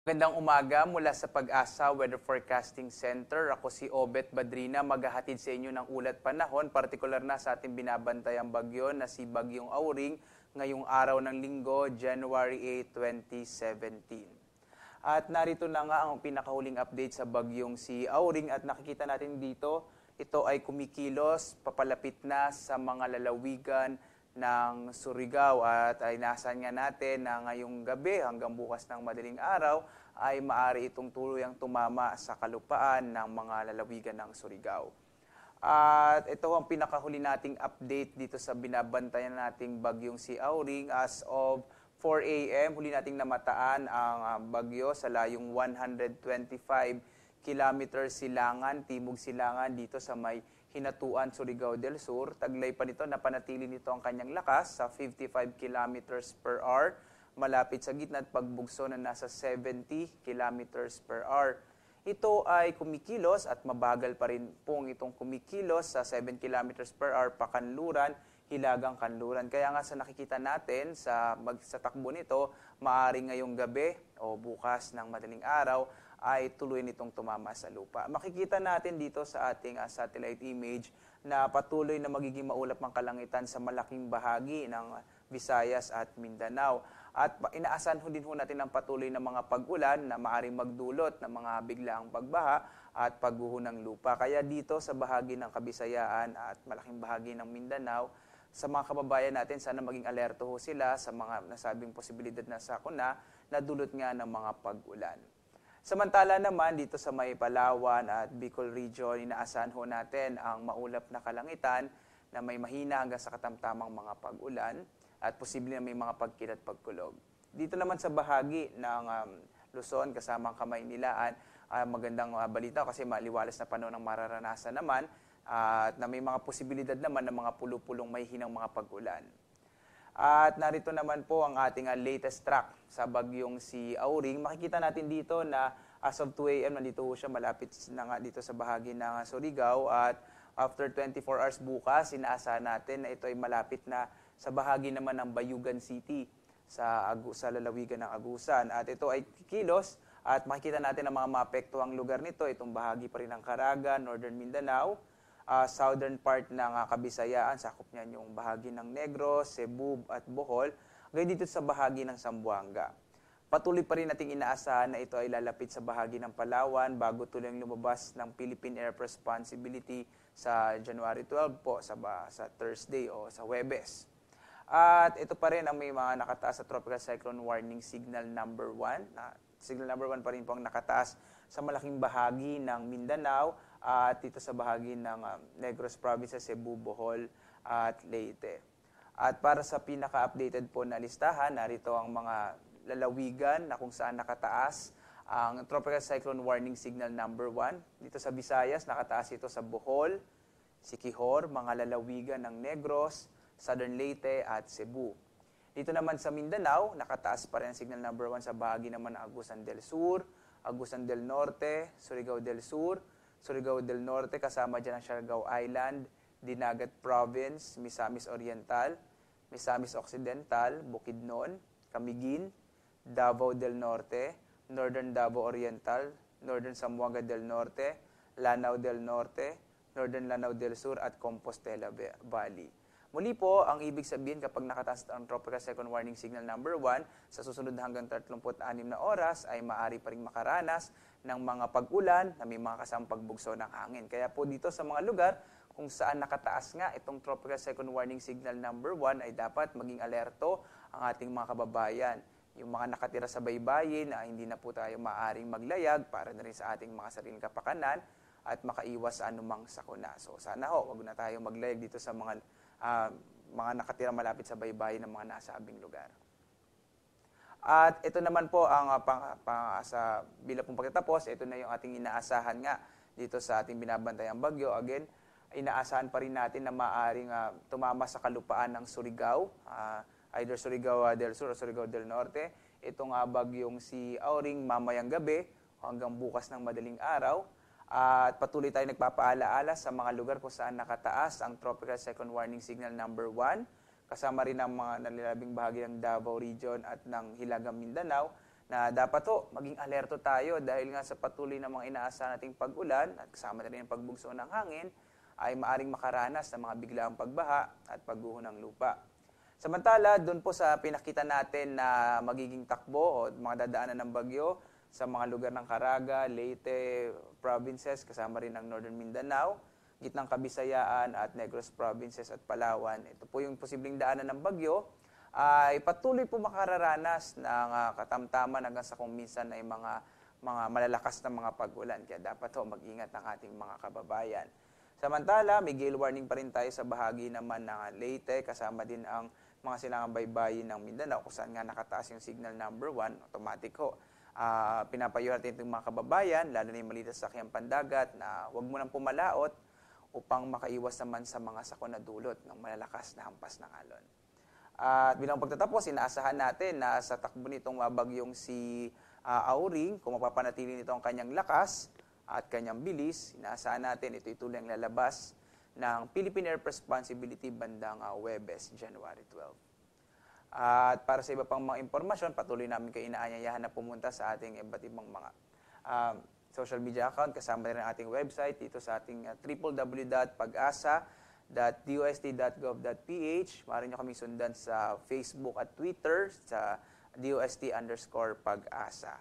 Magandang umaga mula sa Pag-asa Weather Forecasting Center. Ako si Obet Badrina, maghahatid sa inyo ng ulat panahon, partikular na sa ating binabantayang bagyo na si Bagyong Auring ngayong araw ng linggo, January 8, 2017. At narito na nga ang pinakahuling update sa bagyong si Auring at nakikita natin dito, ito ay kumikilos, papalapit na sa mga lalawigan ng Surigao at ay inaasahan nga natin na ngayong gabi hanggang bukas ng madaling araw ay maaari itong tuluyang tumama sa kalupaan ng mga lalawigan ng Surigao. At ito ang pinakahuli nating update dito sa binabantayan nating bagyong si Auring. As of 4 a.m., huli nating namataan ang bagyo sa layong 125 kilometers silangan, timog silangan dito sa may Hinatuan, Surigao del Sur. Taglay pa nito, napanatili nito ang kanyang lakas sa 55 kilometers per hour, malapit sa gitna at pagbugso na nasa 70 kilometers per hour. Ito ay kumikilos at mabagal pa rin pong itong kumikilos sa 7 kilometers per hour pakanluran, hilagang kanluran. Kaya nga sa nakikita natin sa takbo nito, maaaring ngayong gabi o bukas ng madaling araw, ay tuloy nitong tumama sa lupa. Makikita natin dito sa ating satellite image na patuloy na magiging maulap ang kalangitan sa malaking bahagi ng Visayas at Mindanao. At inaasahan din natin ang patuloy na mga pag-ulan na maaaring magdulot ng mga biglaang pagbaha at pagguho ng lupa. Kaya dito sa bahagi ng Kabisayaan at malaking bahagi ng Mindanao, sa mga kababayan natin, sana maging alerto ho sila sa mga nasabing posibilidad na sakuna na dulot nga ng mga pag-ulan. Samantala naman, dito sa may Palawan at Bicol Region, inaasahan ho natin ang maulap na kalangitan na may mahina hanggang sa katamtamang mga pag-ulan at posible na may mga pagkilat pagkulog. Dito naman sa bahagi ng Luzon, kasamang Kamaynilaan, magandang balita kasi maliwalas na panahon ang mararanasan naman at na may mga posibilidad naman ng mga pulupulong may hinang mga pag-ulan. At narito naman po ang ating latest track sa bagyong si Auring. Makikita natin dito na as of 2 a.m. nandito ho siya, malapit na nga dito sa bahagi ng Surigao. At after 24 hours bukas, inaasahan natin na ito ay malapit na sa bahagi naman ng Bayugan City sa lalawigan ng Agusan. At ito ay kikilos at makikita natin ang mga maapektuhang lugar nito. Itong bahagi pa rin ng Caraga, Northern Mindanao, southern part ng Kabisayaan, sakop niyan yung bahagi ng Negros, Cebu at Bohol, ngayon dito sa bahagi ng Zamboanga. Patuloy pa rin nating inaasahan na ito ay lalapit sa bahagi ng Palawan bago tuloy lumabas ng Philippine Air Responsibility sa January 12 po, sa Thursday o sa Huwebes. At ito pa rin ang may mga nakataas sa Tropical Cyclone Warning Signal number 1. Signal number 1 pa rin po ang nakataas sa malaking bahagi ng Mindanao at dito sa bahagi ng Negros Province, Cebu, Bohol at Leyte. At para sa pinaka-updated po na listahan, narito ang mga lalawigan na kung saan nakataas ang Tropical Cyclone Warning Signal number 1. Dito sa Visayas, nakataas ito sa Bohol, Siquijor, mga lalawigan ng Negros, Southern Leyte at Cebu. Dito naman sa Mindanao, nakataas pa rin ang signal number 1 sa bahagi naman ng Agusan del Sur, Agusan del Norte, Surigao del Sur, Surigao del Norte, kasama dyan ang Siargao Island, Dinagat Province, Misamis Oriental, Misamis Occidental, Bukidnon, Camiguin, Davao del Norte, Northern Davao Oriental, Northern Zamboanga del Norte, Lanao del Norte, Northern Lanao del Sur at Compostela Valley. Muli po, ang ibig sabihin kapag nakataas ang Tropical Cyclone Warning Signal number 1, sa susunod hanggang 36 na oras ay maaari pa rin makaranas ng mga pag-ulan na may mga kasamang pagbugso ng hangin. Kaya po dito sa mga lugar kung saan nakataas nga itong Tropical Cyclone Warning Signal number 1 ay dapat maging alerto ang ating mga kababayan. Yung mga nakatira sa baybayin na hindi na po tayo maaaring maglayag para na rin sa ating mga sariling kapakanan at makaiwas sa anumang sakuna. So sana ho, wag na tayo maglayag dito sa mga nakatira malapit sa baybayin ng mga nasabing lugar. At ito naman po ang sa bilang pong pagtatapos, ito na yung ating inaasahan nga dito sa ating binabantayang bagyo. Again, inaasahan pa rin natin na maaaring tumama sa kalupaan ng Surigao, either Surigao del Sur o Surigao del Norte. Itong bagyong si Auring mamayang gabi hanggang bukas ng madaling araw. At patuloy tayo nagpapaalaala sa mga lugar kung saan nakataas ang Tropical Cyclone Warning Signal number 1. Kasama rin ang mga nalalabing bahagi ng Davao Region at ng Hilagang Mindanao na dapat maging alerto tayo dahil nga sa patuloy na mga inaasahan nating pag-ulan at kasama na rin ang pagbugso ng hangin, ay maaring makaranas ng mga biglaang pagbaha at pagguho ng lupa. Samantala, doon po sa pinakita natin na magiging takbo o mga dadaanan ng bagyo sa mga lugar ng Caraga, Leyte provinces, kasama rin ang Northern Mindanao, Gitnang Kabisayaan at Negros provinces at Palawan. Ito po yung posibleng daanan ng bagyo ay patuloy po makararanas ng katamtaman hanggang sa kung minsan ay mga malalakas na mga pag-ulan. Kaya dapat mag-ingat ang ating mga kababayan. Samantala, may gale warning pa rin tayo sa bahagi naman ng Leyte, kasama din ang mga silangang baybayin ng Mindanao, kung saan nga nakataas yung signal number 1, automatic pinapayuhan natin itong mga kababayan, lalo na yung maliit sa sakyang pandagat, na huwag mo nang pumalaot upang makaiwas naman sa mga sakuna dulot ng malalakas na hampas ng alon. At bilang pagtatapos, inaasahan natin na sa takbo nitong bagyong si Auring, kung mapapanatili nito ang kanyang lakas at kanyang bilis, inaasahan natin ito ituloy ang lalabas ng Philippine Air Responsibility bandang Huwebes, January 12. At para sa iba pang mga impormasyon, patuloy namin kayo inaanyayahan na pumunta sa ating iba't ibang mga social media account. Kasama rin ang ating website dito sa ating www.pag-asa.dost.gov.ph. Maaari nyo kami sundan sa Facebook at Twitter sa DOST_pag-asa.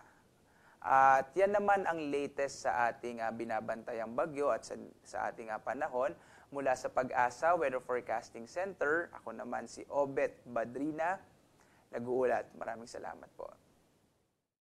At yan naman ang latest sa ating binabantayang bagyo at sa ating panahon. Mula sa Pag-asa Weather Forecasting Center, ako naman si Obet Badrina, nag-uulat. Maraming salamat po.